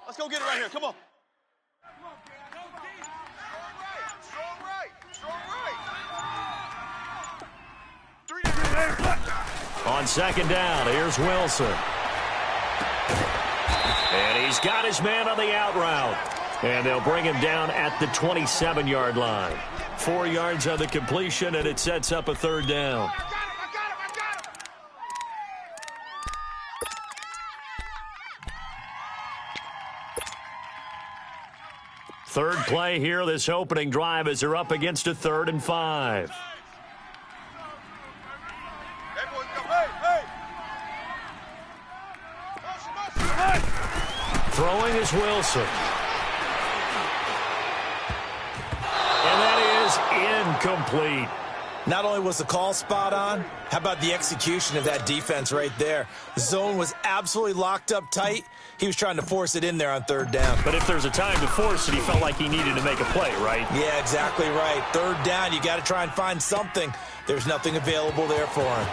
Let's go get it right here. Come on. On second down, here's Wilson. And he's got his man on the out route. And they'll bring him down at the 27-yard line. 4 yards on the completion, and it sets up a third down. Third play here, this opening drive, as they're up against a 3rd and 5. Throwing is Wilson. And that is incomplete. Not only was the call spot on, how about the execution of that defense right there? The zone was absolutely locked up tight. He was trying to force it in there on 3rd down. But if there's a time to force it, he felt like he needed to make a play, right? Yeah, exactly right. 3rd down, you got to try and find something. There's nothing available there for him.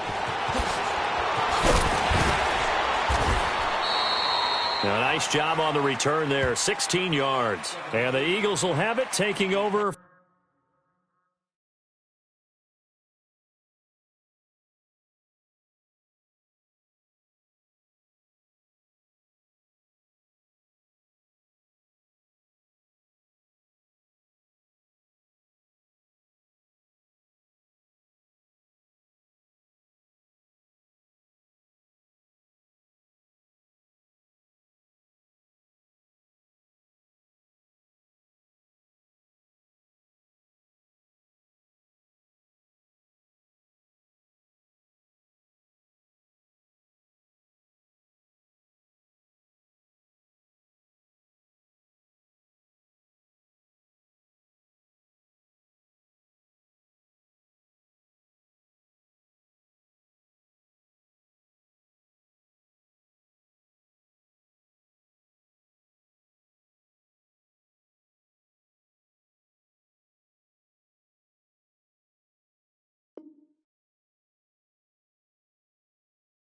Now, nice job on the return there, 16 yards. And the Eagles will have it, taking over.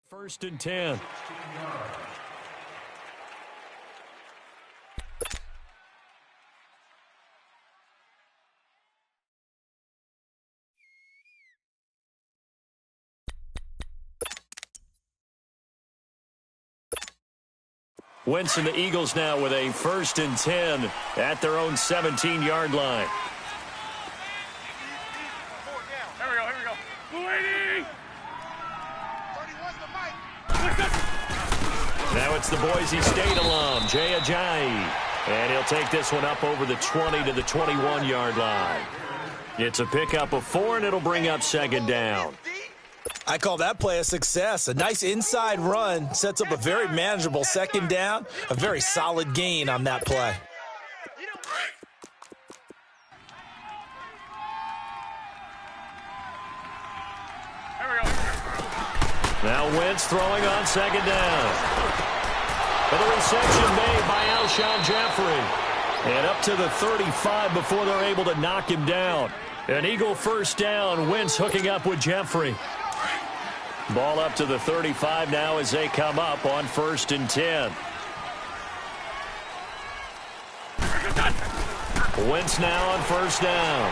First and 10. Wentz and the Eagles now with a 1st and 10 at their own 17-yard line. Now it's the Boise State alum, Jay Ajayi. And he'll take this one up over the 20 to the 21-yard line. It's a pickup of 4, and it'll bring up 2nd down. I call that play a success. A nice inside run sets up a very manageable 2nd down. A very solid gain on that play. Now Wentz throwing on 2nd down. But the reception made by Alshon Jeffrey. And up to the 35 before they're able to knock him down. An Eagle 1st down. Wentz hooking up with Jeffrey. Ball up to the 35 now as they come up on 1st and 10. Wentz now on 1st down.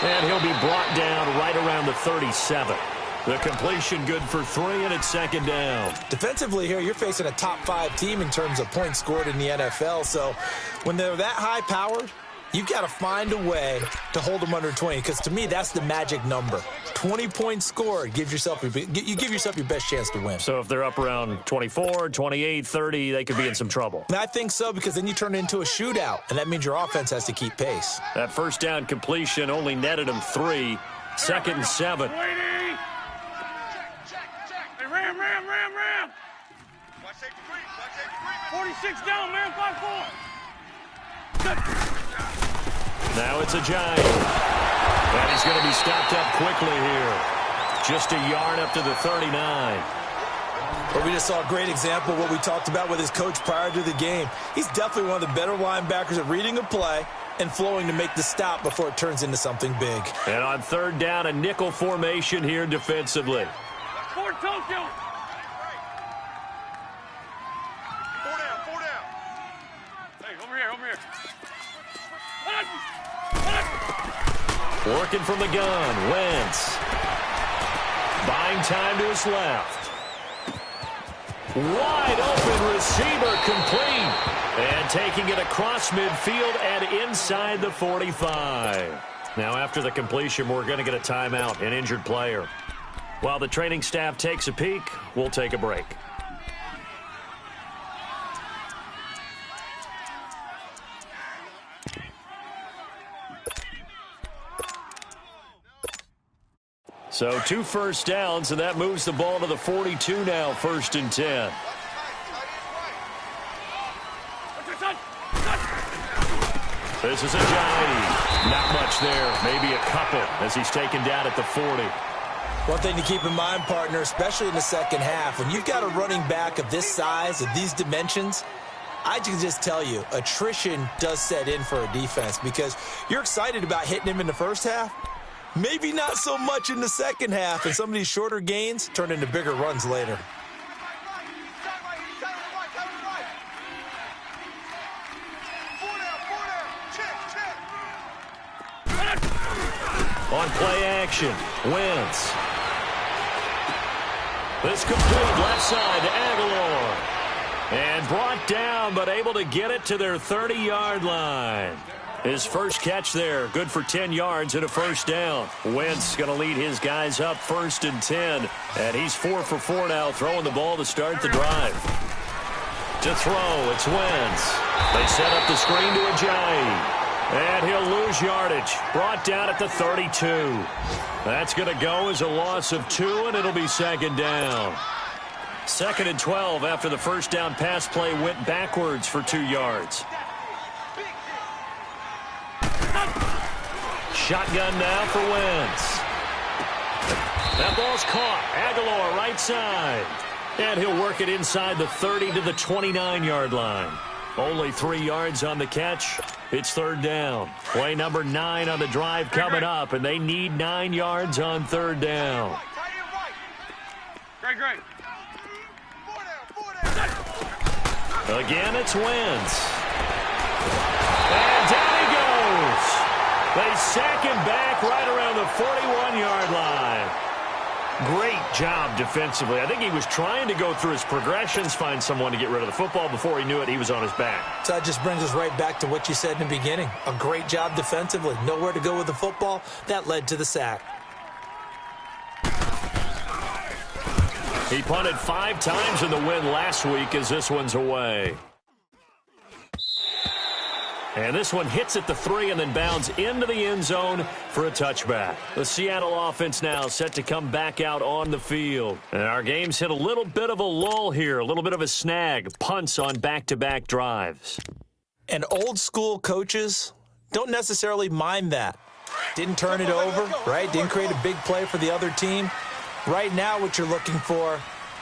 And he'll be brought down right around the 37. The completion good for 3, and it's 2nd down. Defensively here, you're facing a top 5 team in terms of points scored in the NFL. So when they're that high-powered, you've got to find a way to hold them under 20, because to me, that's the magic number. 20 points scored, you give yourself your best chance to win. So if they're up around 24, 28, 30, they could be in some trouble. And I think so, because then you turn it into a shootout, and that means your offense has to keep pace. That 1st down completion only netted him 3. 2nd and 7. Ram. 46 down, man. 5-4. Now it's Ajayi. And he's going to be stopped up quickly here. Just a yard up to the 39. But we just saw a great example of what we talked about with his coach prior to the game. He's definitely one of the better linebackers at reading a play and flowing to make the stop before it turns into something big. And on 3rd down, a nickel formation here defensively. Fort Tokyo. 4 down. Working from the gun, Wentz. Buying time to his left. Wide open receiver complete. And taking it across midfield and inside the 45. Now after the completion, we're going to get a timeout, an injured player. While the training staff takes a peek, we'll take a break. So 2 first downs, and that moves the ball to the 42 now, 1st and 10. This is Ajayi. Not much there, maybe a couple as he's taken down at the 40. One thing to keep in mind, partner, especially in the second half, when you've got a running back of this size, of these dimensions, I can just tell you, attrition does set in for a defense because you're excited about hitting him in the first half. Maybe not so much in the second half, and some of these shorter gains turn into bigger runs later. On play action, Wentz. This complete left side to Aguilar. And brought down, but able to get it to their 30-yard line. His first catch there, good for 10 yards and a first down. Wentz going to lead his guys up 1st and 10. And he's 4 for 4 now, throwing the ball to start the drive. To throw, it's Wentz. They set up the screen to Ajayi. And he'll lose yardage. Brought down at the 32. That's going to go as a loss of 2, and it'll be 2nd down. 2nd and 12 after the first down pass play went backwards for 2 yards. Shotgun now for Wentz. That ball's caught. Aguilar right side. And he'll work it inside the 30 to the 29-yard line. Only 3 yards on the catch. It's 3rd down. Play number 9 on the drive coming up, and they need 9 yards on 3rd down. Great. Again, it's Wentz. And down he goes. They sack him back right around the 41-yard line. Great job defensively. I think he was trying to go through his progressions, find someone to get rid of the football. Before he knew it, he was on his back. So that just brings us right back to what you said in the beginning. A great job defensively. Nowhere to go with the football. That led to the sack. He punted 5 times in the win last week as this one's away. And this one hits at the 3 and then bounds into the end zone for a touchback. The Seattle offense now set to come back out on the field. And our game's hit a little bit of a lull here, a little bit of a snag. Punts on back-to-back drives. And old-school coaches don't necessarily mind that. Didn't turn it over, right? Didn't create a big play for the other team. Right now what you're looking for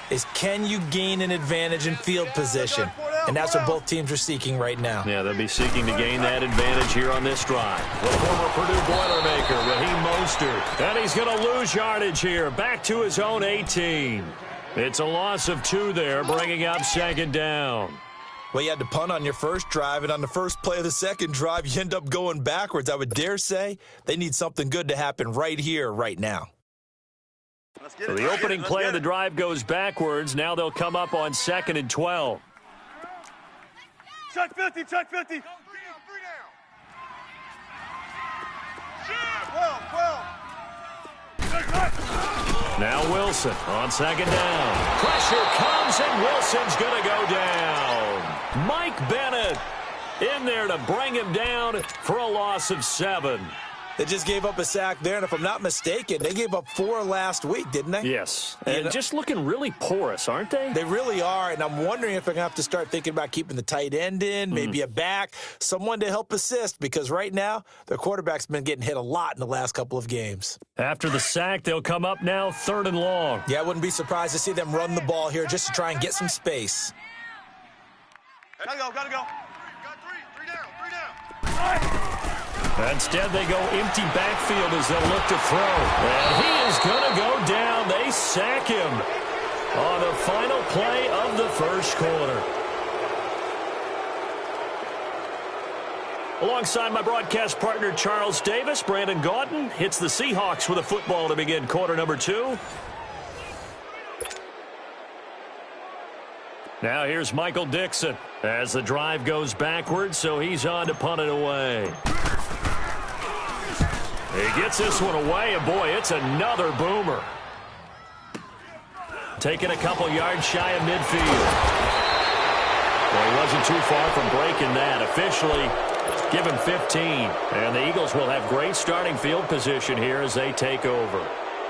is can you gain an advantage in field position? And that's what both teams are seeking right now. Yeah, they'll be seeking to gain that advantage here on this drive. The former Purdue Boilermaker, Raheem Mostert. And he's going to lose yardage here, back to his own 18. It's a loss of 2 there, bringing up 2nd down. Well, you had to punt on your first drive, and on the first play of the second drive, you end up going backwards. I would dare say they need something good to happen right here, right now. So the opening play of the drive goes backwards. Now they'll come up on 2nd and 12. Check 50. Now Wilson on 2nd down. Pressure comes, and Wilson's going to go down. Mike Bennett in there to bring him down for a loss of 7. They just gave up a sack there, and if I'm not mistaken, they gave up 4 last week, didn't they? Yes, and just looking really porous, aren't they? They really are, and I'm wondering if they're going to have to start thinking about keeping the tight end in, maybe a back, someone to help assist, because right now, their quarterback's been getting hit a lot in the last couple of games. After the sack, they'll come up now 3rd and long. Yeah, I wouldn't be surprised to see them run the ball here just to try and get some space. Gotta go. Got 3 down. Instead, they go empty backfield as they'll look to throw. And he is going to go down. They sack him on the final play of the first quarter. Alongside my broadcast partner, Charles Davis, Brandon Gaudin hits the Seahawks with a football to begin quarter number 2. Now here's Michael Dixon as the drive goes backwards, so he's on to punt it away. He gets this one away, and boy, it's another boomer. Taking a couple yards shy of midfield. Well, he wasn't too far from breaking that. Officially, give him 15. And the Eagles will have great starting field position here as they take over.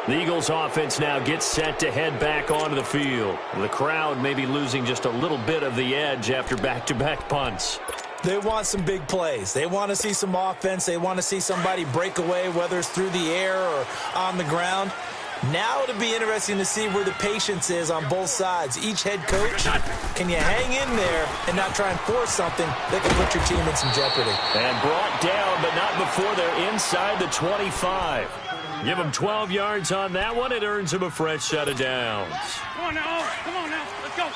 The Eagles offense now gets set to head back onto the field. The crowd may be losing just a little bit of the edge after back-to-back punts. They want some big plays. They want to see some offense. They want to see somebody break away, whether it's through the air or on the ground. Now it'll be interesting to see where the patience is on both sides. Each head coach, can you hang in there and not try and force something that can put your team in some jeopardy? And brought down, but not before they're inside the 25. Give them 12 yards on that one. It earns them a fresh set of downs. Come on now. Come on now. Let's go.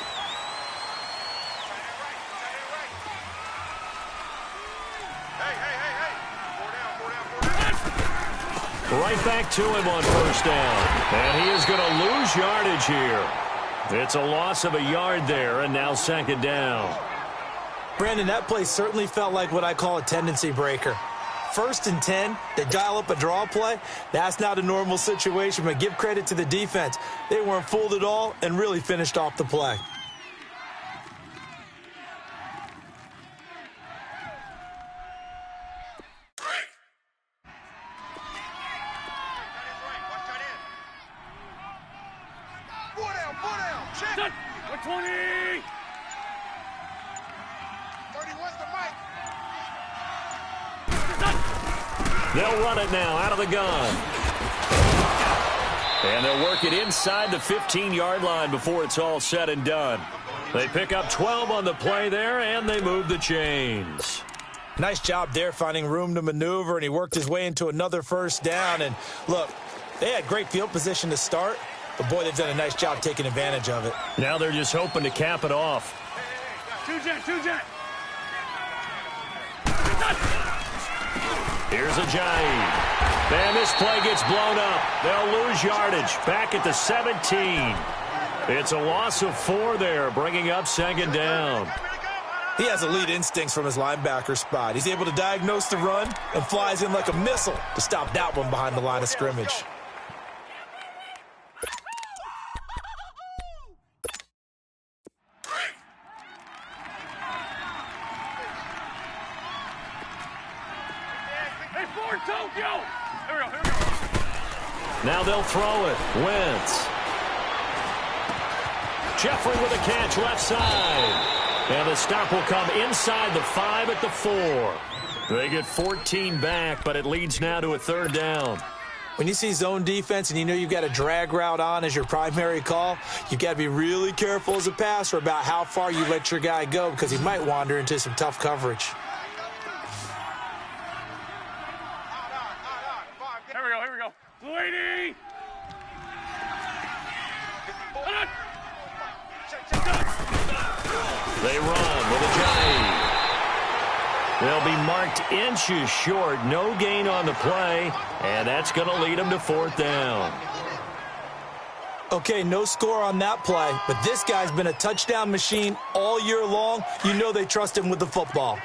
Right back to him on first down. And he is going to lose yardage here. It's a loss of a yard there, and now second down. Brandon, that play certainly felt like what I call a tendency breaker. 1st and 10, they dial up a draw play. That's not a normal situation, but give credit to the defense. They weren't fooled at all and really finished off the play. Set. 20. 31's the mic. They'll run it now out of the gun. And they'll work it inside the 15-yard line before it's all said and done. They pick up 12 on the play there, and they move the chains. Nice job there finding room to maneuver, and he worked his way into another first down. And look, they had great field position to start, but boy, they've done a nice job taking advantage of it. Now they're just hoping to cap it off. Two-jet. Here's a Ajayi. And this play gets blown up. They'll lose yardage. Back at the 17. It's a loss of 4 there, bringing up second down. He has elite instincts from his linebacker spot. He's able to diagnose the run and flies in like a missile to stop that one behind the line of scrimmage. Tokyo! Here we go. Now they'll throw it. Wentz. Jeffrey with a catch left side. And the stop will come inside the 5 at the 4. They get 14 back, but it leads now to a third down. When you see zone defense and you know you've got a drag route on as your primary call, you've got to be really careful as a passer about how far you let your guy go because he might wander into some tough coverage. Here we go. Lady! They run with Ajayi. They'll be marked inches short. No gain on the play, and that's going to lead them to fourth down. Okay, no score on that play, but this guy's been a touchdown machine all year long. You know they trust him with the football.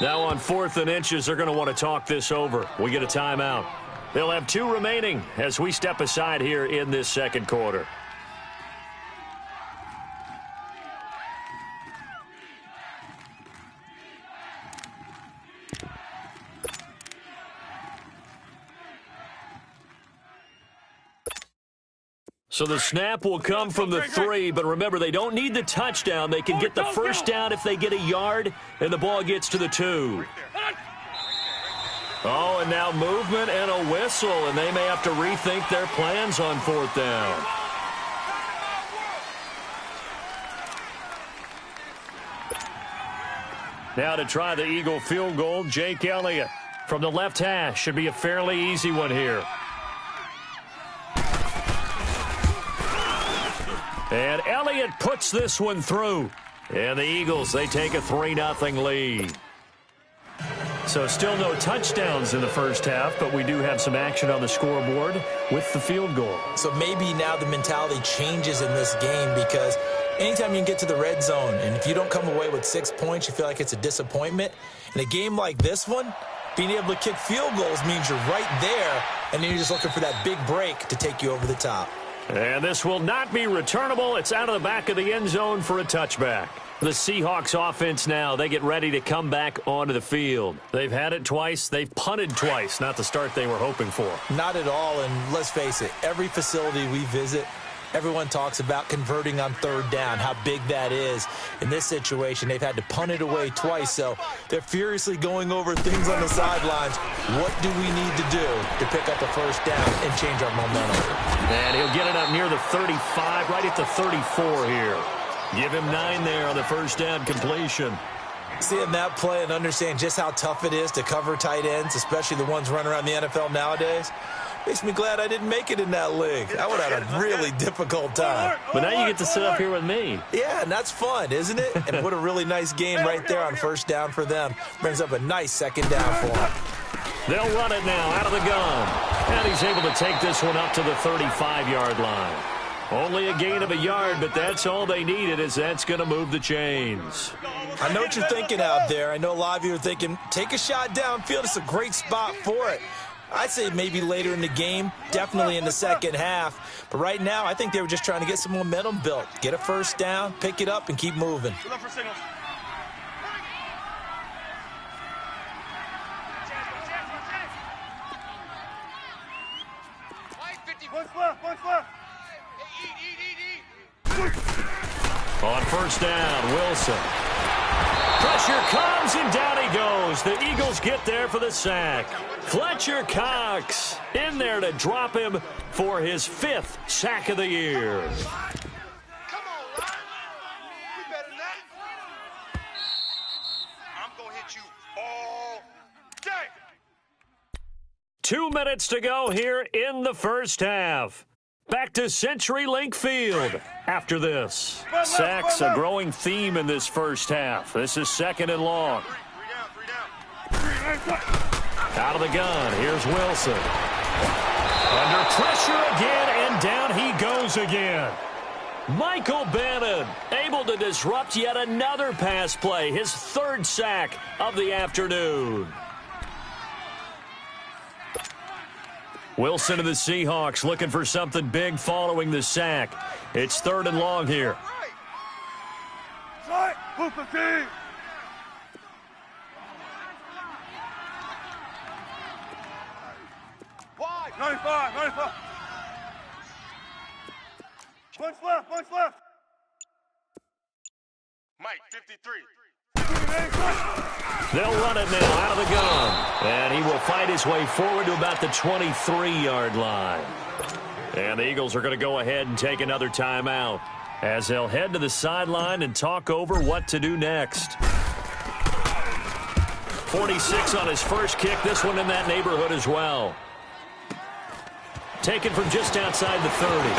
Now on 4th and inches, they're going to want to talk this over. We get a timeout. They'll have 2 remaining as we step aside here in this second quarter. So the snap will come from the 3, but remember, they don't need the touchdown. They can get the first down if they get a yard, and the ball gets to the 2. Oh, and now movement and a whistle, and they may have to rethink their plans on 4th down. Now to try the Eagle field goal, Jake Elliott from the left hash. Should be a fairly easy one here. And Elliott puts this one through. And the Eagles, they take a 3-0 lead. So still no touchdowns in the first half, but we do have some action on the scoreboard with the field goal. So maybe now the mentality changes in this game, because anytime you can get to the red zone, and if you don't come away with 6 points, you feel like it's a disappointment. In a game like this one, being able to kick field goals means you're right there, and then you're just looking for that big break to take you over the top. And this will not be returnable. It's out of the back of the end zone for a touchback. The Seahawks offense now, they get ready to come back onto the field. They've had it twice. They've punted twice. Not the start they were hoping for. Not at all, and let's face it, every facility we visit, everyone talks about converting on third down, how big that is. In this situation, they've had to punt it away twice, so they're furiously going over things on the sidelines. What do we need to do to pick up a first down and change our momentum? And he'll get it up near the 35, right at the 34 here. Give him 9 there on the first down completion. Seeing that play and understand just how tough it is to cover tight ends, especially the ones running around the NFL nowadays, makes me glad I didn't make it in that league. I would have had a really difficult time. But now you get to sit up here with me. Yeah, and that's fun, isn't it? And what a really nice game right there on first down for them. Brings up a nice second down for them. They'll run it now out of the gun. And he's able to take this one up to the 35-yard line. Only a gain of a yard, but that's all they needed, as that's going to move the chains. I know what you're thinking out there. I know a lot of you are thinking, take a shot downfield. It's a great spot for it. I'd say maybe later in the game, definitely in the second half. But right now, I think they were just trying to get some momentum built. Get a first down, pick it up, and keep moving. Look for signals. Points left. On first down, Wilson. Pressure comes, and down he goes. The Eagles get there for the sack. Fletcher Cox in there to drop him for his 5th sack of the year. Come on, Ryan. We better than that. I'm going to hit you all day. 2 minutes to go here in the first half. Back to CenturyLink Field after this. Sacks a growing theme in this first half. This is 2nd and long. Out of the gun, here's Wilson. Under pressure again, and down he goes again. Michael Bannon able to disrupt yet another pass play, his 3rd sack of the afternoon. Wilson of the Seahawks looking for something big following the sack. It's 3rd and long here. Right. Move the team. Wide. 95. Punch left. Mike, 53. They'll run it now out of the gun. And he will fight his way forward to about the 23-yard line. And the Eagles are going to go ahead and take another timeout as they'll head to the sideline and talk over what to do next. 46 on his first kick. This one in that neighborhood as well. Taken from just outside the 30.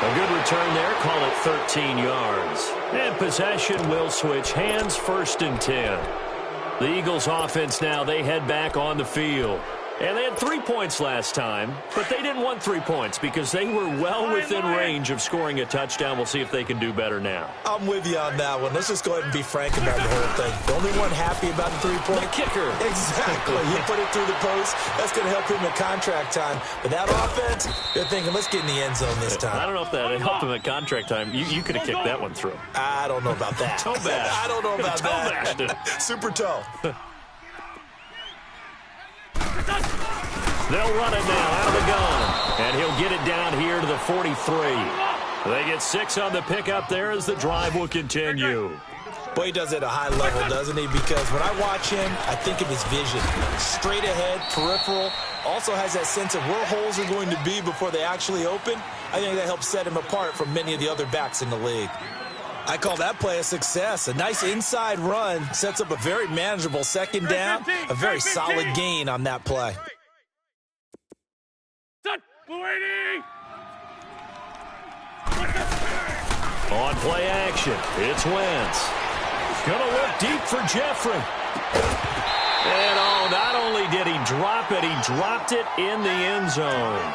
A good return there, call it 13 yards. And possession will switch hands, 1st and 10. The Eagles offense now, they head back on the field. And they had 3 points last time, but they didn't want 3 points because they were well within range of scoring a touchdown. We'll see if they can do better now. I'm with you on that one. Let's just go ahead and be frank about the whole thing. The only one happy about the 3-point? The kicker. Exactly. He put it through the post. That's going to help him at contract time. But that offense, they're thinking, let's get in the end zone this time. I don't know if that helped him at contract time. You could have kicked that one through. I don't know about that. Toe bash. I don't know about that. Super toe. They'll run it now out of the gun. And he'll get it down here to the 43. They get 6 on the pickup there as the drive will continue. Boy, he does it at a high level, doesn't he? Because when I watch him, I think of his vision. Straight ahead, peripheral. Also has that sense of where holes are going to be before they actually open. I think that helps set him apart from many of the other backs in the league. I call that play a success. A nice inside run sets up a very manageable 2nd down. A very solid gain on that play. On play action, it's Wentz. Gonna look deep for Jeffrey. And oh, not only did he drop it, he dropped it in the end zone.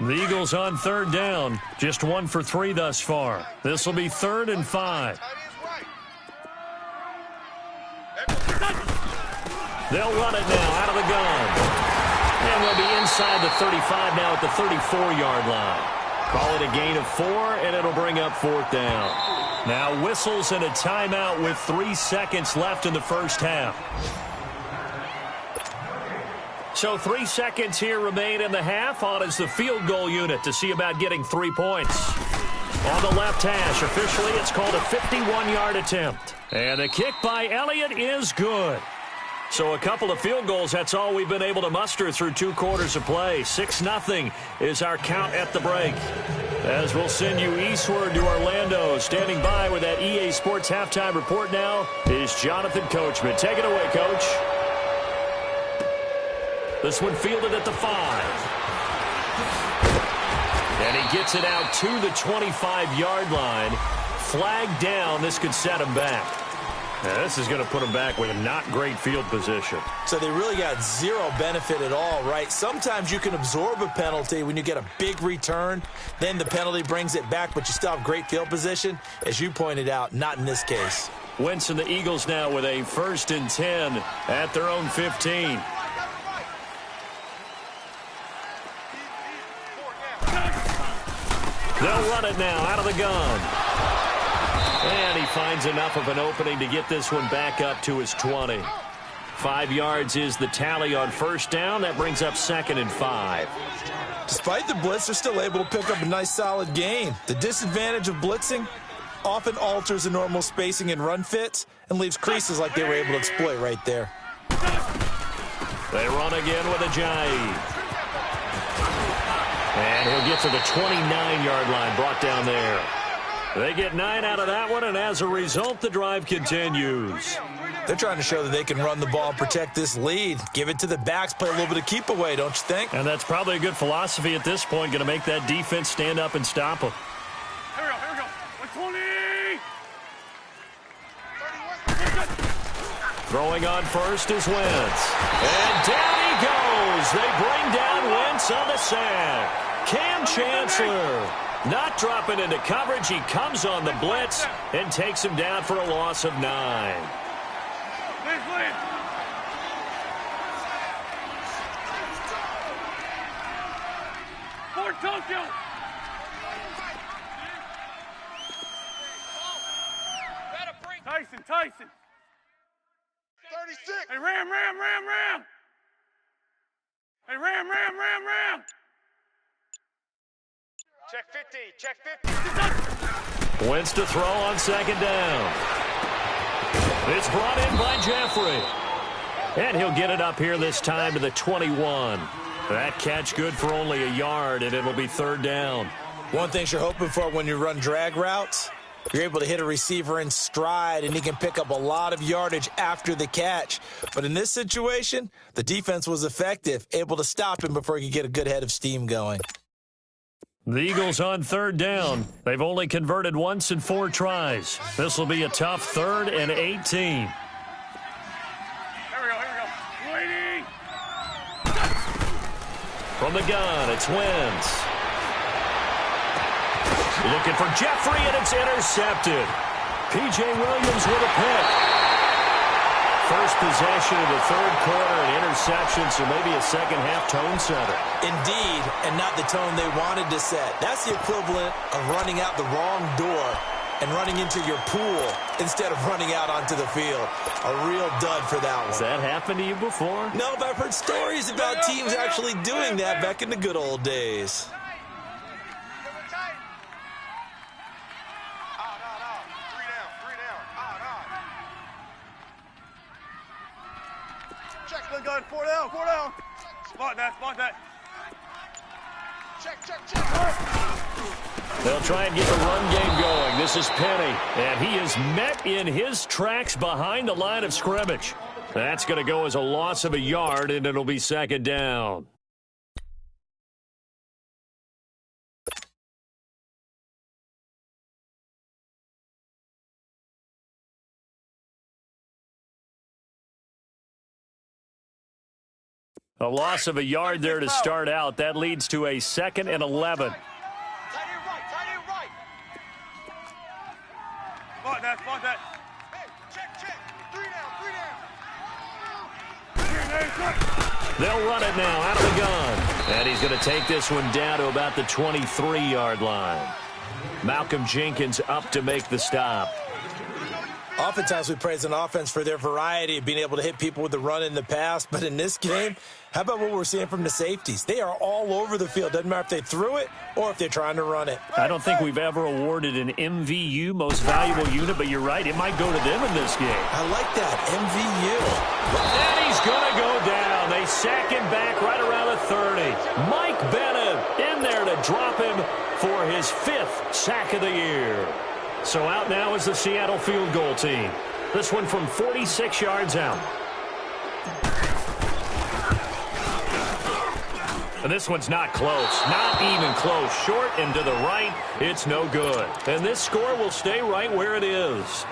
The Eagles on third down. Just 1 for 3 thus far. This will be 3rd and 5. They'll run it now out of the gun. And they'll be inside the 35 now at the 34-yard line. Call it a gain of 4, and it'll bring up 4th down. Now whistles and a timeout with 3 seconds left in the first half. So 3 seconds here remain in the half. On is the field goal unit to see about getting 3 points. On the left hash, officially it's called a 51-yard attempt. And the kick by Elliott is good. So a couple of field goals, that's all we've been able to muster through 2 quarters of play. 6-0 is our count at the break. As we'll send you eastward to Orlando. Standing by with that EA Sports halftime report now is Jonathan Coachman. Take it away, Coach. This one fielded at the 5. And he gets it out to the 25-yard line. Flag down. This could set him back. Now, this is going to put him back with a not great field position. So they really got 0 benefit at all, right? Sometimes you can absorb a penalty when you get a big return. Then the penalty brings it back, but you still have great field position. As you pointed out, not in this case. Wentz and the Eagles now with a 1st and 10 at their own 15. They'll run it now out of the gun. And he finds enough of an opening to get this one back up to his 20. 5 yards is the tally on 1st down. That brings up 2nd and 5. Despite the blitz, they're still able to pick up a nice solid gain. The disadvantage of blitzing often alters the normal spacing and run fits and leaves creases like they were able to exploit right there. They run again with Ajayi. And he'll get to the 29-yard line, brought down there. They get 9 out of that one, and as a result, the drive continues. They're trying to show that they can run the ball and protect this lead. Give it to the backs, play a little bit of keep away, don't you think? And that's probably a good philosophy at this point, going to make that defense stand up and stop them. Here we go. 120! Throwing on first is Wentz. And down he goes. They bring down Wentz on the sack. Cam Chancellor not dropping into coverage. He comes on the blitz and takes him down for a loss of 9. Fort Tokyo! Tyson! 36! Hey, Ram! Hey, Ram! Check 50. Wentz to throw on 2nd down. It's brought in by Jeffrey. And he'll get it up here this time to the 21. That catch good for only a yard, and it'll be 3rd down. One thing you're hoping for when you run drag routes, you're able to hit a receiver in stride, and he can pick up a lot of yardage after the catch. But in this situation, the defense was effective, able to stop him before he could get a good head of steam going. The Eagles on 3rd down. They've only converted once in 4 tries. This will be a tough 3rd and 18. Here we go. Waiting! From the gun, it's Wentz. Looking for Jeffrey, and it's intercepted. P.J. Williams with a pick. First possession of the 3rd quarter, an interception, so maybe a second-half tone setter. Indeed, and not the tone they wanted to set. That's the equivalent of running out the wrong door and running into your pool instead of running out onto the field. A real dud for that one. Has that happened to you before? No, but I've heard stories about teams actually doing that back in the good old days. Gun, 4 down. Spot that. Check. They'll try and get the run game going. This is Penny, and he is met in his tracks behind the line of scrimmage. That's going to go as a loss of a yard, and it'll be second down. A loss of a yard there to start out. That leads to a 2nd and 11. Tight end right, tight end right. Spot that. Hey, check. 3 down. They'll run it now out of the gun. And he's going to take this one down to about the 23-yard line. Malcolm Jenkins up to make the stop. Oftentimes we praise an offense for their variety of being able to hit people with the run in the pass. But in this game, how about what we're seeing from the safeties? They are all over the field. Doesn't matter if they threw it or if they're trying to run it. I don't think we've ever awarded an MVU, most valuable unit, but you're right. It might go to them in this game. I like that, MVU. And he's going to go down. They sack him back right around the 30. Mike Bennett in there to drop him for his 5th sack of the year. So out now is the Seattle field goal team. This one from 46 yards out. And this one's not close. Not even close. Short and to the right. It's no good. And this score will stay right where it is.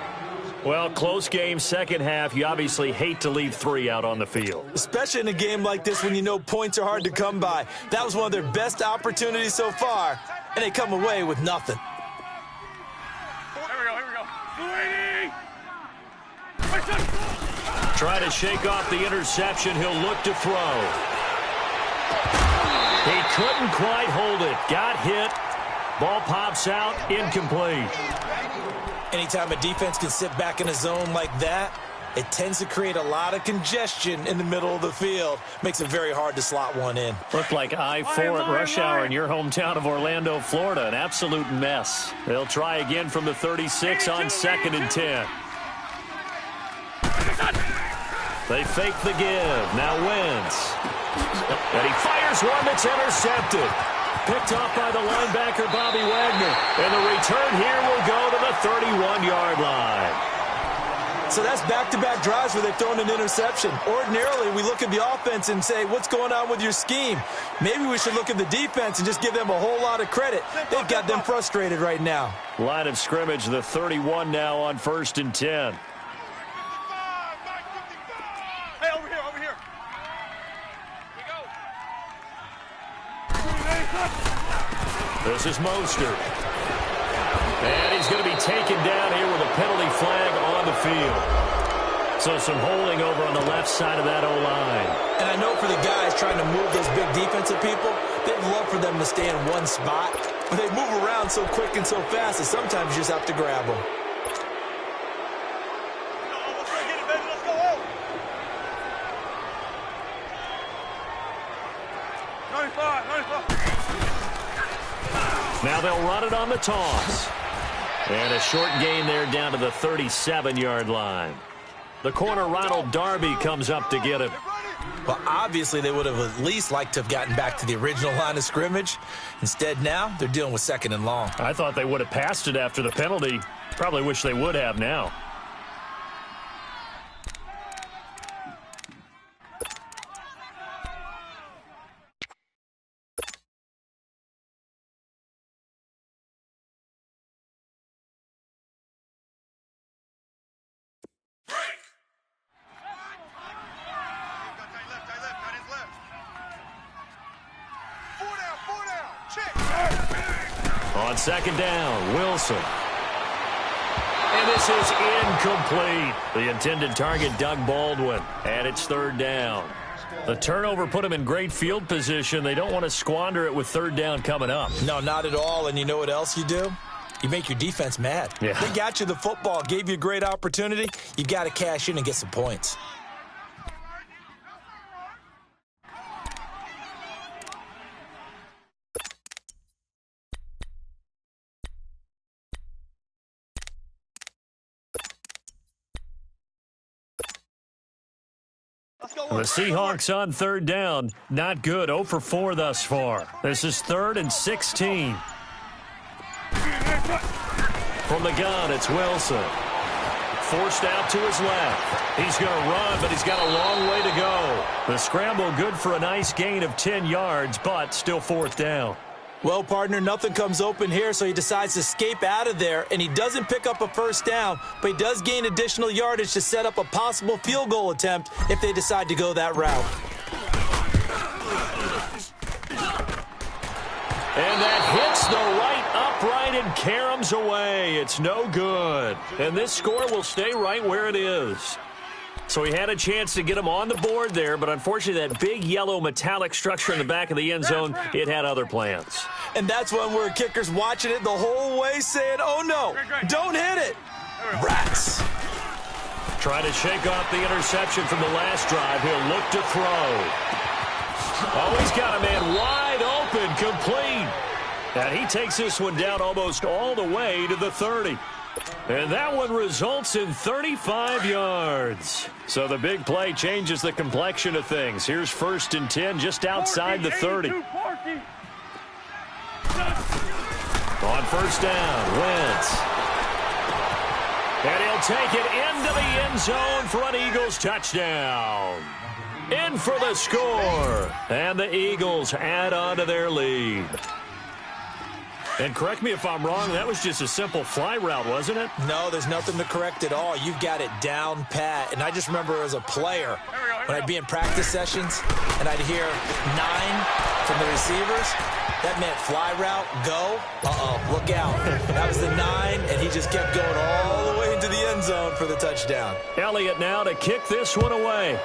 Well, close game, second half. You obviously hate to leave 3 out on the field. Especially in a game like this when you know points are hard to come by. That was one of their best opportunities so far, and they come away with nothing. Try to shake off the interception. He'll look to throw. He couldn't quite hold it. Got hit. Ball pops out. Incomplete. Anytime a defense can sit back in a zone like that, it tends to create a lot of congestion in the middle of the field. Makes it very hard to slot one in. Looked like I-4 at rush hour in your hometown of Orlando, Florida. An absolute mess. They'll try again from the 36 on 2nd and 10. They fake the give. Now Wentz. And he fires one that's intercepted. Picked off by the linebacker, Bobby Wagner. And the return here will go to the 31-yard line. So that's back-to-back drives where they've thrown an interception. Ordinarily, we look at the offense and say, what's going on with your scheme? Maybe we should look at the defense and just give them a whole lot of credit. They've got them frustrated right now. Line of scrimmage, the 31 now on 1st and 10. Hey, over here. This is Mostert. And he's going to be taken down here with a penalty flag on the field. So some holding over on the left side of that O-line. And I know for the guys trying to move those big defensive people, they'd love for them to stay in one spot. But they move around so quick and so fast that sometimes you just have to grab them. Now they'll run it on the toss. And a short gain there down to the 37-yard line. The corner, Ronald Darby, comes up to get him. Well, obviously they would have at least liked to have gotten back to the original line of scrimmage. Instead now, they're dealing with 2nd and long. I thought they would have passed it after the penalty. Probably wish they would have now. On 2nd down, Wilson. And this is incomplete. The intended target, Doug Baldwin. And it's 3rd down. The turnover put him in great field position. They don't want to squander it with 3rd down coming up. No, not at all. And you know what else you do? You make your defense mad. Yeah. They got you the football, gave you a great opportunity. You got to cash in and get some points. The Seahawks on 3rd down. Not good. 0 for 4 thus far. This is 3rd and 16. From the gun, it's Wilson. Forced out to his left. He's going to run, but he's got a long way to go. The scramble good for a nice gain of 10 yards, but still fourth down. Well, partner, nothing comes open here, so he decides to escape out of there, and he doesn't pick up a first down, but he does gain additional yardage to set up a possible field goal attempt if they decide to go that route. And that hits the right upright and caroms away. It's no good. And this score will stay right where it is. So he had a chance to get him on the board there, but unfortunately that big yellow metallic structure in the back of the end zone, it had other plans. And that's one where kicker's watching it the whole way saying, oh no, don't hit it. Rats. Trying to shake off the interception from the last drive. He'll look to throw. Oh, he's got a man wide open, complete. And he takes this one down almost all the way to the 30. And that one results in 35 yards. So the big play changes the complexion of things. Here's 1st and 10 just outside the 30. On first down, Wentz. And he'll take it into the end zone for an Eagles touchdown. In for the score. And the Eagles add on to their lead. And correct me if I'm wrong, that was just a simple fly route, wasn't it? No, there's nothing to correct at all. You've got it down pat. And I just remember as a player, when I'd be in practice sessions and I'd hear 9 from the receivers, that meant fly route, go. Look out. That was the 9, and he just kept going all the way into the end zone for the touchdown. Elliott now to kick this one away.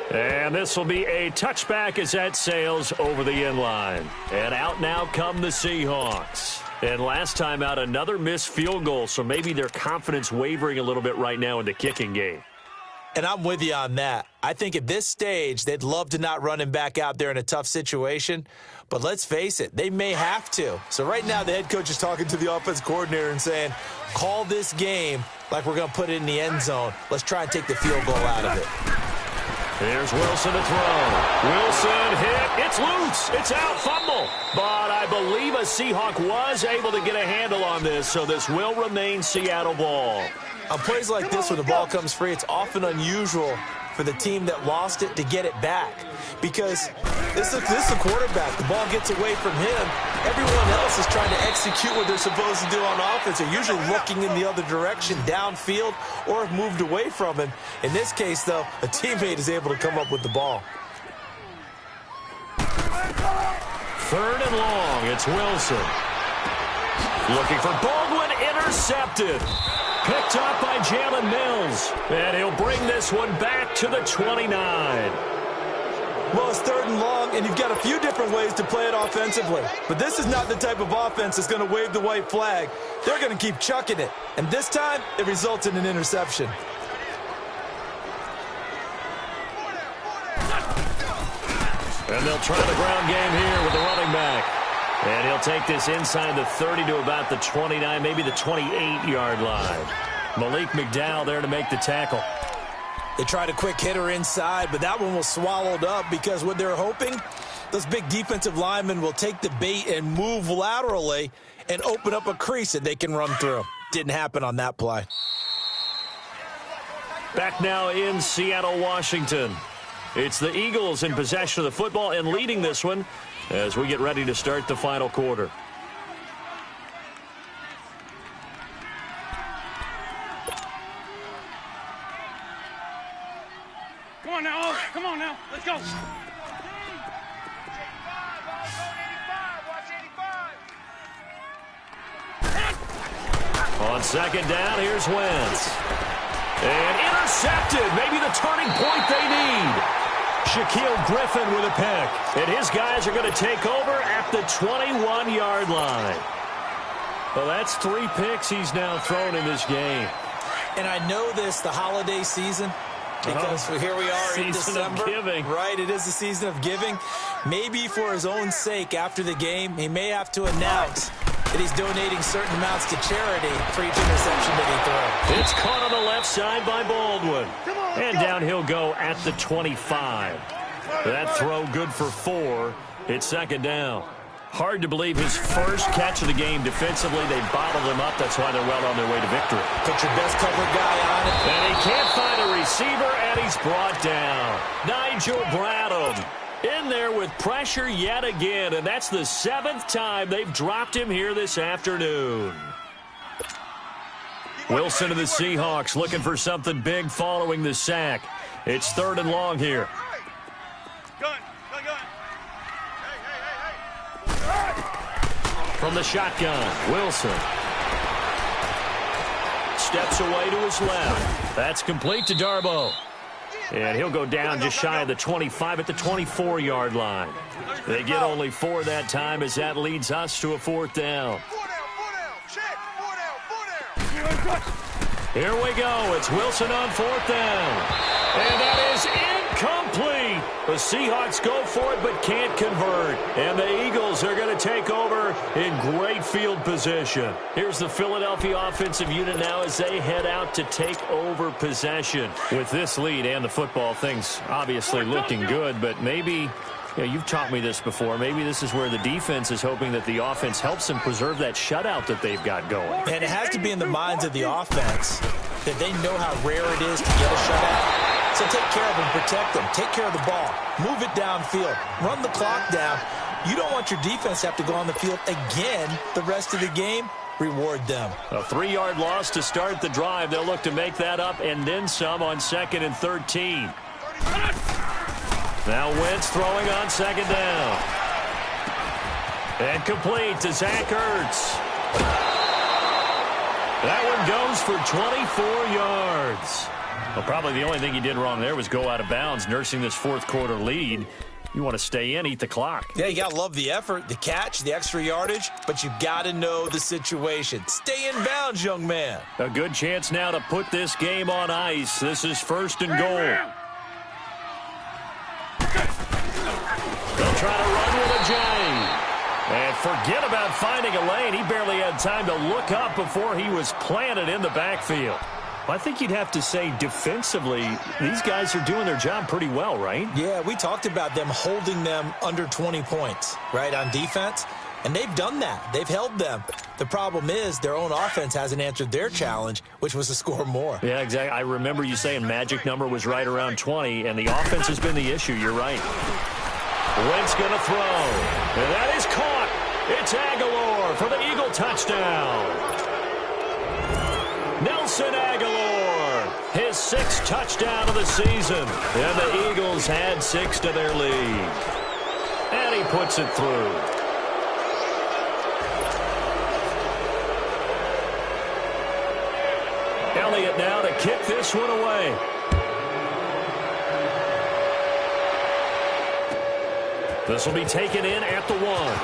And this will be a touchback as that sails over the end line. And out now come the Seahawks. And last time out, another missed field goal, so maybe their confidence wavering a little bit right now in the kicking game. And I'm with you on that. I think at this stage, they'd love to not run him back out there in a tough situation. But let's face it, they may have to. So right now, the head coach is talking to the offense coordinator and saying, call this game like we're going to put it in the end zone. Let's try and take the field goal out of it. Here's Wilson to throw. Wilson hit. It's loose. It's out. Fumble. But I believe a Seahawk was able to get a handle on this, so this will remain Seattle ball. On plays like this where the ball comes free, it's often unusual for the team that lost it to get it back. Because this is the quarterback. The ball gets away from him. Everyone else is trying to execute what they're supposed to do on offense. They're usually looking in the other direction, downfield, or have moved away from him. In this case, though, a teammate is able to come up with the ball. 3rd and long. It's Wilson. Looking for Baldwin. Intercepted. Picked up by Jalen Mills. And he'll bring this one back to the 29. Well, it's 3rd and long, and you've got a few different ways to play it offensively. But this is not the type of offense that's going to wave the white flag. They're going to keep chucking it. And this time, it results in an interception. And they'll try the ground game here with the running back. And he'll take this inside the 30 to about the 29, maybe the 28-yard line. Malik McDowell there to make the tackle. They tried a quick hitter inside, but that one was swallowed up because what they're hoping, those big defensive linemen will take the bait and move laterally and open up a crease that they can run through. Didn't happen on that play. Back now in Seattle, Washington. It's the Eagles in possession of the football and leading this one as we get ready to start the final quarter. Come on now, come on now, let's go. On 2nd down, here's Wentz. And intercepted, maybe the turning point they need. Shaquille Griffin with a pick. And his guys are going to take over at the 21-yard line. Well, that's 3 picks he's now thrown in this game. And I know this, the holiday season, because here we are in December. Season of giving. Right, it is the season of giving. Maybe for his own sake after the game, he may have to announce that he's donating certain amounts to charity for each interception that he throws. It's caught on the left side by Baldwin. And down he'll go at the 25. That throw good for 4. It's 2nd down. Hard to believe his first catch of the game defensively. They bottled him up. That's why they're well on their way to victory. Put your best cover guy on it. And he can't find a receiver, and he's brought down. Nigel Bradham in there with pressure yet again, and that's the 7th time they've dropped him here this afternoon. Wilson and the Seahawks looking for something big following the sack. It's 3rd and long here. From the shotgun, Wilson steps away to his left. That's complete to Darboh. And he'll go down just shy of the 25 at the 24-yard line. They get only 4 that time as that leads us to a 4th down. Here we go. It's Wilson on 4th down. And that is incomplete. The Seahawks go for it but can't convert. And the Eagles are going to take over in great field position. Here's the Philadelphia offensive unit now as they head out to take over possession. With this lead and the football, things obviously looking good, but maybe... Yeah, you've taught me this before. Maybe this is where the defense is hoping that the offense helps them preserve that shutout that they've got going. And it has to be in the minds of the offense that they know how rare it is to get a shutout. So take care of them, protect them, take care of the ball, move it downfield, run the clock down. You don't want your defense to have to go on the field again the rest of the game. Reward them. A 3-yard loss to start the drive. They'll look to make that up and then some on 2nd and 13. Now Wentz throwing on 2nd down. And complete to Zach Ertz. That one goes for 24 yards. Well, probably the only thing he did wrong there was go out of bounds, nursing this 4th quarter lead. You want to stay in, eat the clock. Yeah, you got to love the effort, the catch, the extra yardage, but you got to know the situation. Stay in bounds, young man. A good chance now to put this game on ice. This is 1st and goal. They'll try to run with a J. And forget about finding a lane. He barely had time to look up before he was planted in the backfield. Well, I think you'd have to say defensively, these guys are doing their job pretty well, right? Yeah, we talked about them holding them under 20 points, right, on defense. And they've done that. They've held them. The problem is their own offense hasn't answered their challenge, which was to score more. Yeah, exactly. I remember you saying magic number was right around 20, and the offense has been the issue. You're right. Wentz going to throw. And that is caught. It's Aguilar for the Eagle touchdown. Nelson Aguilar, his 6th touchdown of the season. And the Eagles had 6 to their lead. And he puts it through. Elliott now to kick this one away. This will be taken in at the 1.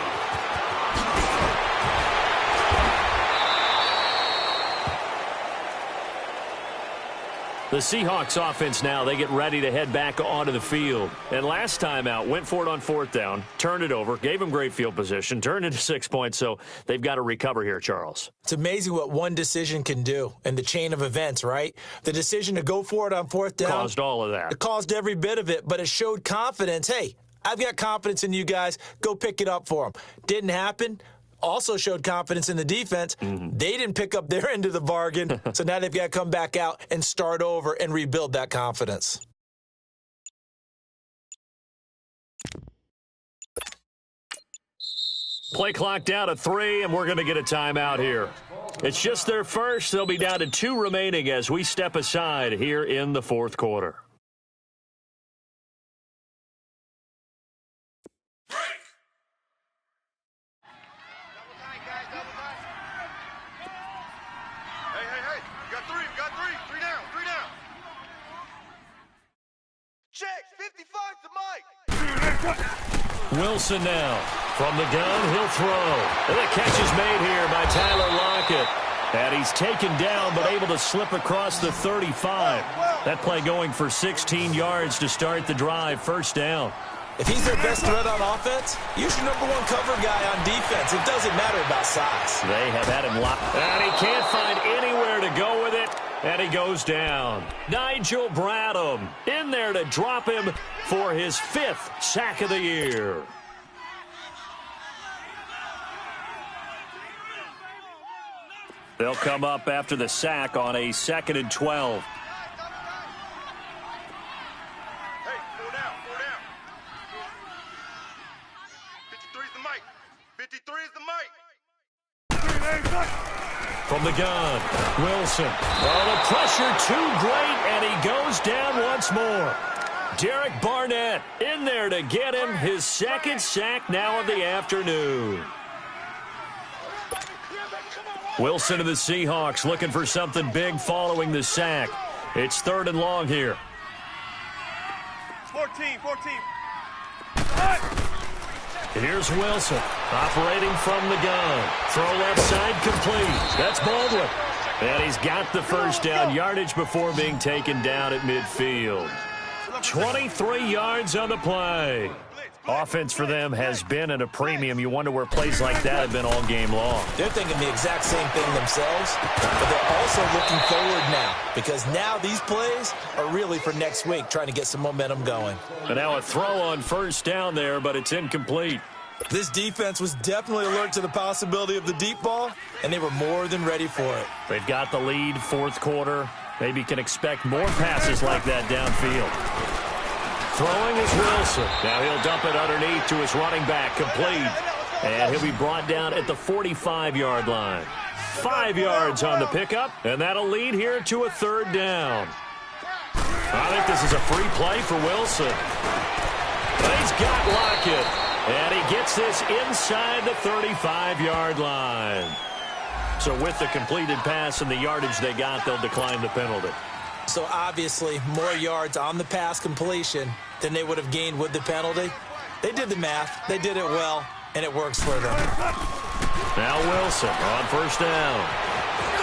The Seahawks offense now, they get ready to head back onto the field. And last time out, went for it on 4th down, turned it over, gave them great field position, turned it to 6 points, so they've got to recover here, Charles. It's amazing what one decision can do in the chain of events, right? The decision to go for it on 4th down. Caused all of that. It caused every bit of it, but it showed confidence. Hey, I've got confidence in you guys. Go pick it up for them. Didn't happen. Also showed confidence in the defense. They didn't pick up their end of the bargain, so now they've got to come back out and start over and rebuild that confidence. Play clock down to 3, and we're going to get a timeout here. It's just their first. They'll be down to 2 remaining as we step aside here in the 4th quarter. Wilson now. From the gun, he'll throw. And the catch is made here by Tyler Lockett. And he's taken down but able to slip across the 35. That play going for 16 yards to start the drive. 1st down. If he's their best threat on offense, use your number 1 cover guy on defense. It doesn't matter about size. They have had him locked. And he can't find anywhere to go with it. And he goes down. Nigel Bradham in there to drop him for his 5th sack of the year. They'll come up after the sack on a 2nd and 12. Hey, 4 down, 4 down. 53 is the mic. 53 is the mic. From the gun, Wilson. Oh, the pressure too great, and he goes down once more. Derek Barnett in there to get him his 2nd sack now of the afternoon. Wilson of the Seahawks looking for something big following the sack. It's 3rd and long here. 14. Here's Wilson operating from the gun. Throw left side complete. That's Baldwin. And he's got the first down yardage before being taken down at midfield. 23 yards on the play. Offense for them has been at a premium. You wonder where plays like that have been all game long. They're thinking the exact same thing themselves, but they're also looking forward now because now these plays are really for next week, trying to get some momentum going. And now a throw on first down there, but it's incomplete. This defense was definitely alert to the possibility of the deep ball, and they were more than ready for it. They've got the lead, 4th quarter. Maybe can expect more passes like that downfield. Throwing is Wilson. Now he'll dump it underneath to his running back, complete. And he'll be brought down at the 45-yard line. 5 yards on the pickup, and that'll lead here to a 3rd down. I think this is a free play for Wilson. He's got Lockett, and he gets this inside the 35-yard line. So with the completed pass and the yardage they got, they'll decline the penalty. So obviously more yards on the pass completion than they would have gained with the penalty. They did the math. They did it well, and it works for them. Now Wilson on first down.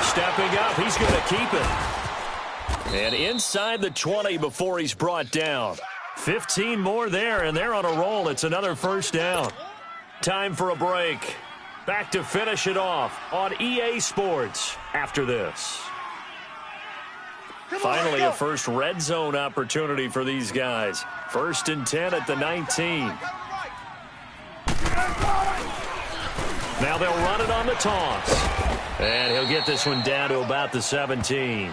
Stepping up, he's going to keep it. And inside the 20 before he's brought down. 15 more there, and they're on a roll. It's another first down. Time for a break. Back to finish it off on EA Sports after this. Finally, a first red zone opportunity for these guys. 1st and 10 at the 19. Now they'll run it on the toss. And he'll get this one down to about the 17.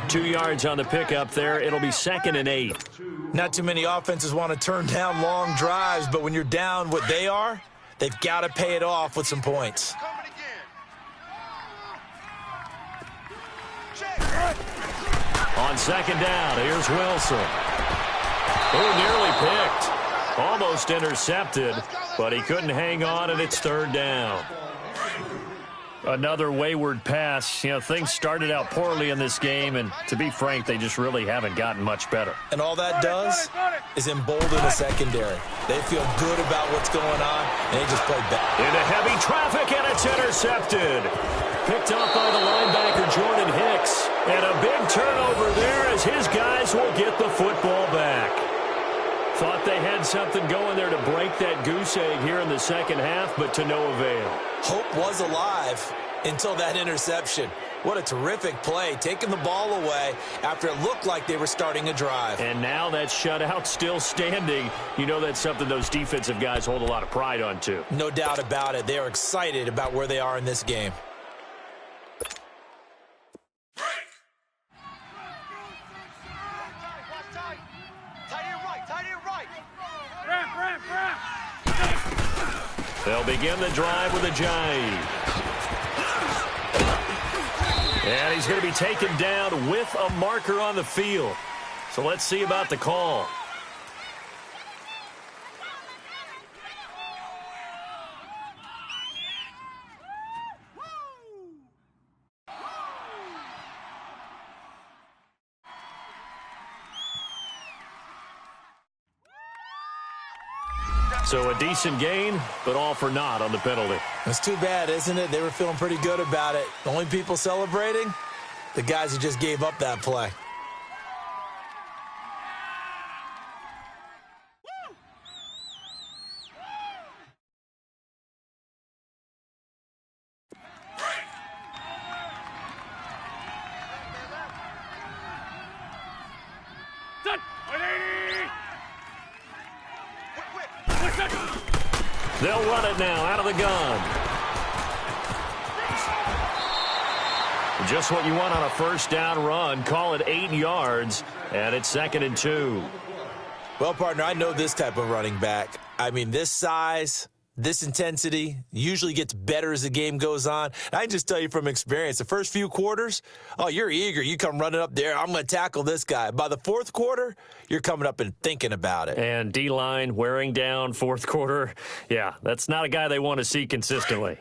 2 yards on the pickup there. It'll be 2nd and 8. Not too many offenses want to turn down long drives, but when you're down what they are, they've got to pay it off with some points. On 2nd down, here's Wilson. Oh, nearly picked. Almost intercepted, but he couldn't hang on, and it's 3rd down. Another wayward pass. You know, things started out poorly in this game, and to be frank, they just really haven't gotten much better. And all that does is embolden the secondary. They feel good about what's going on, and they just play better. Into heavy traffic, and it's intercepted. Picked up by the linebacker, Jordan Hicks. And a big turnover there as his guys will get the football back. Thought they had something going there to break that goose egg here in the 2nd half, but to no avail. Hope was alive until that interception. What a terrific play, taking the ball away after it looked like they were starting a drive. And now that shutout still standing. You know that's something those defensive guys hold a lot of pride on, too. No doubt about it. They are excited about where they are in this game. They'll begin the drive with a jive. And he's going to be taken down with a marker on the field. So let's see about the call. So a decent gain, but all for naught on the penalty. It's too bad, isn't it? They were feeling pretty good about it. The only people celebrating, the guys who just gave up that play. They'll run it now out of the gun. Just what you want on a first down run. Call it 8 yards, and it's 2nd and 2. Well, partner, I know this type of running back. I mean, this size, this intensity usually gets better as the game goes on. And I can just tell you from experience, the first few quarters, oh, you're eager. You come running up there, I'm going to tackle this guy. By the fourth quarter, you're coming up and thinking about it. And D-line wearing down fourth quarter. Yeah, that's not a guy they want to see consistently.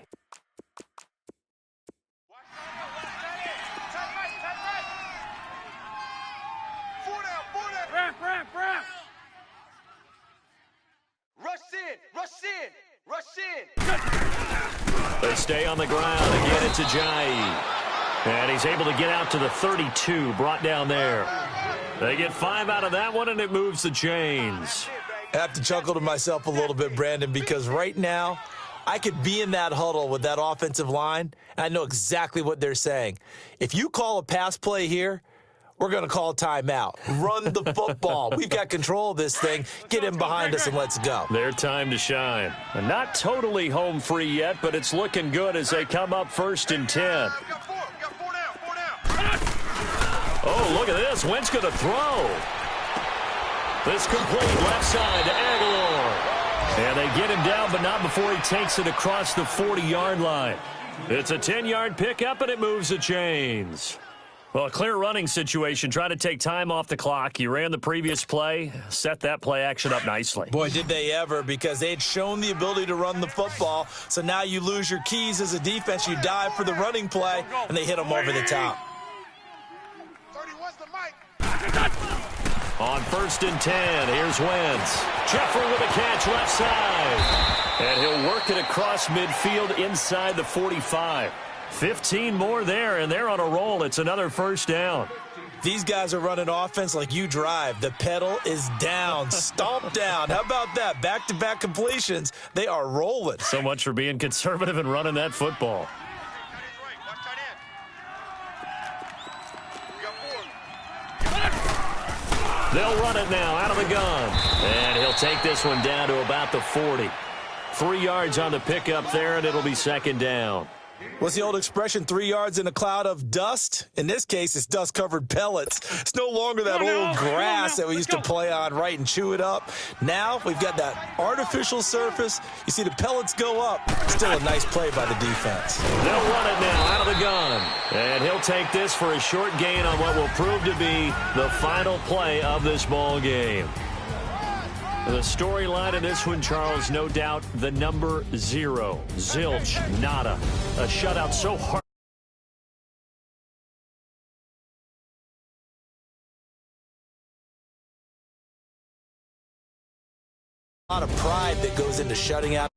Rush in. They stay on the ground. Again, it's Ajayi. And he's able to get out to the 32, brought down there. They get 5 out of that one, and it moves the chains. I have to chuckle to myself a little bit, Brandon, because right now I could be in that huddle with that offensive line, and I know exactly what they're saying. If you call a pass play here, we're going to call a timeout. Run the football. We've got control of this thing. Get in behind us and let's go. Their time to shine. And not totally home free yet, but it's looking good as they come up 1st and 10. Oh, look at this. Wentz going to throw. This complete left side to Aguilar. And they get him down, but not before he takes it across the 40-yard line. It's a 10-yard pickup, and it moves the chains. Well, a clear running situation. Try to take time off the clock. You ran the previous play, set that play action up nicely. Boy, did they ever, because they had shown the ability to run the football. So now you lose your keys as a defense. You dive for the running play, and they hit them over the top. 31's the mic. On 1st and 10, here's Wentz. Jeffrey with a catch left side. And he'll work it across midfield inside the 45. 15 more there, and they're on a roll. It's another first down. These guys are running offense like you drive. The pedal is down, stomp down. How about that? Back-to-back completions. They are rolling. So much for being conservative and running that football. They'll run it now out of the gun. And he'll take this one down to about the 40. 3 yards on the pickup there, and it'll be 2nd down. What's the old expression, 3 yards in a cloud of dust? In this case, it's dust-covered pellets. It's no longer that old grass that we used to play on, right, and chew it up. Now we've got that artificial surface. You see the pellets go up. Still a nice play by the defense. They'll run it now out of the gun. And he'll take this for a short gain on what will prove to be the final play of this ball game. The storyline in this one, Charles, no doubt the number 0. Zilch, nada. A shutout so hard. A lot of pride that goes into shutting out